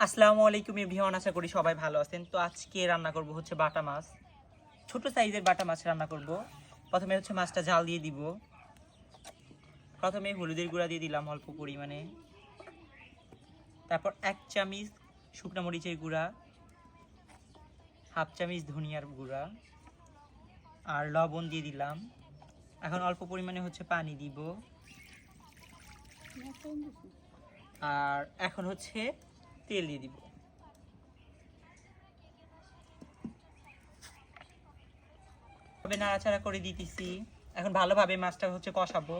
আসসালামু আলাইকুম এভরিওয়ান, আশা করি সবাই ভালো আছেন। তো আজকে রান্না করব হচ্ছে বাটা মাছ, ছোট সাইজের বাটা মাছ রান্না করব। প্রথমে হচ্ছে মাছটা জাল দিয়ে দিব। প্রথমে হলুদের গুঁড়া দিয়ে দিলাম অল্প পরিমাণে, তারপর 1 চামচ শুকনো মরিচের গুঁড়া, হাফ চামচ ধনিয়ার গুঁড়া আর লবণ দিয়ে দিলাম। এখন অল্প পরিমাণে হচ্ছে পানি দিব। আর এখন হচ্ছে তেল দিয়ে দিব। নাড়াচাড়া করে দিতেছি। এখন ভালোভাবে মাছটা হচ্ছে কষাবো।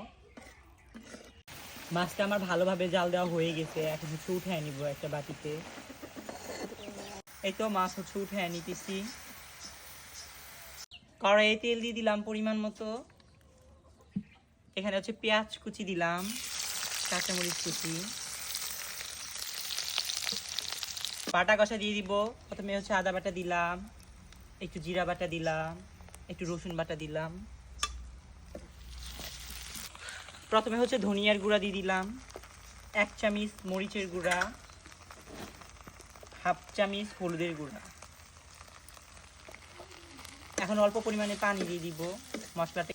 মাছটা আমার ভালোভাবে জাল দেওয়া হয়ে গেছে। এখন হচ্ছে উঠে নিব একটা বাটিতে। এই তো মাছ হচ্ছে উঠে নিতেছি। কড়াইয়ে তেল দিয়ে দিলাম পরিমাণ মতো। এখানে হচ্ছে পেঁয়াজ কুচি দিলাম, কাঁচামরিচ কুচি, বাটা কষা দিয়ে দিব। প্রথমে হচ্ছে আদা বাটা দিলাম, একটু জিরা বাটা দিলাম, একটু রসুন বাটা দিলাম। প্রথমে হচ্ছে ধনিয়ার গুঁড়া দিয়ে দিলাম, 1 চামচ মরিচের গুঁড়া, হাফ চামচ হলুদের গুঁড়া। এখন অল্প পরিমাণে পানি দিয়ে দিব মশলাটা।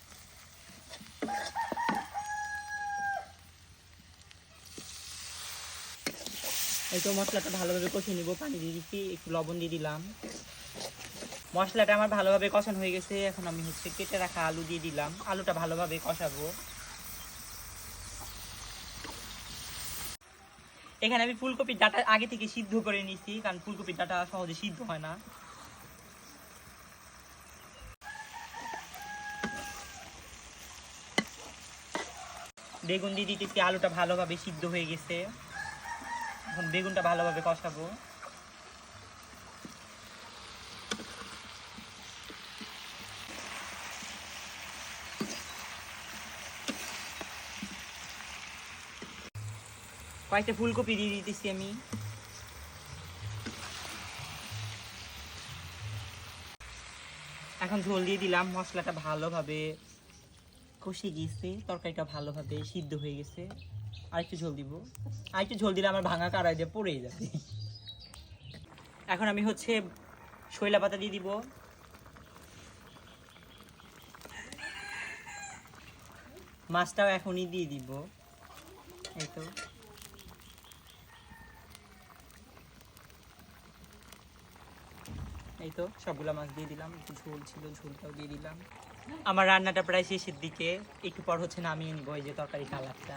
এই তো মশলাটা ভালোভাবে কষিয়ে নিব। পানি দিয়ে দিচ্ছি, একটু লবণ দিয়ে দিলাম। মশলাটা আমার ভালোভাবে কষানো হয়ে গেছে। এখন আমি হচ্ছে কেটে রাখা আলু দিয়ে দিলাম। আলুটা ভালোভাবে কষাবো। এখানে আমি ফুলকপির ডাঁটা আগে থেকে সিদ্ধ করে নিয়েছি, কারণ ফুলকপির ডাঁটা সহজে সিদ্ধ হয় না। বেগুন দিয়ে দিতেছি। আলুটা ভালোভাবে সিদ্ধ হয়ে গেছে। এখন বেগুনটা ভালোভাবে কষাবো। কয়েকটা ফুলকপি দিয়ে দিতেছি আমি। এখন ঝোল দিয়ে দিলাম। মশলাটা ভালোভাবে কষে গিয়েছে, তরকারিটা ভালোভাবে সিদ্ধ হয়ে গেছে। আরেকটু ঝোল দিব। আরেকটু ঝোল দিলে আমার ভাঙা কড়াই দিয়ে পড়ে যাবে। এখন আমি হচ্ছে শৈলা পাতা দিয়ে দিব। মাছটাও এখনই দিয়ে দিব। এই তো সবগুলা মাছ দিয়ে দিলাম। একটু ঝোল ছিল, ঝোলটাও দিয়ে দিলাম। আমার রান্নাটা প্রায় শেষের দিকে। একটু পর হচ্ছে নামিয়ে নিব। এই যে তরকারি কালারটা।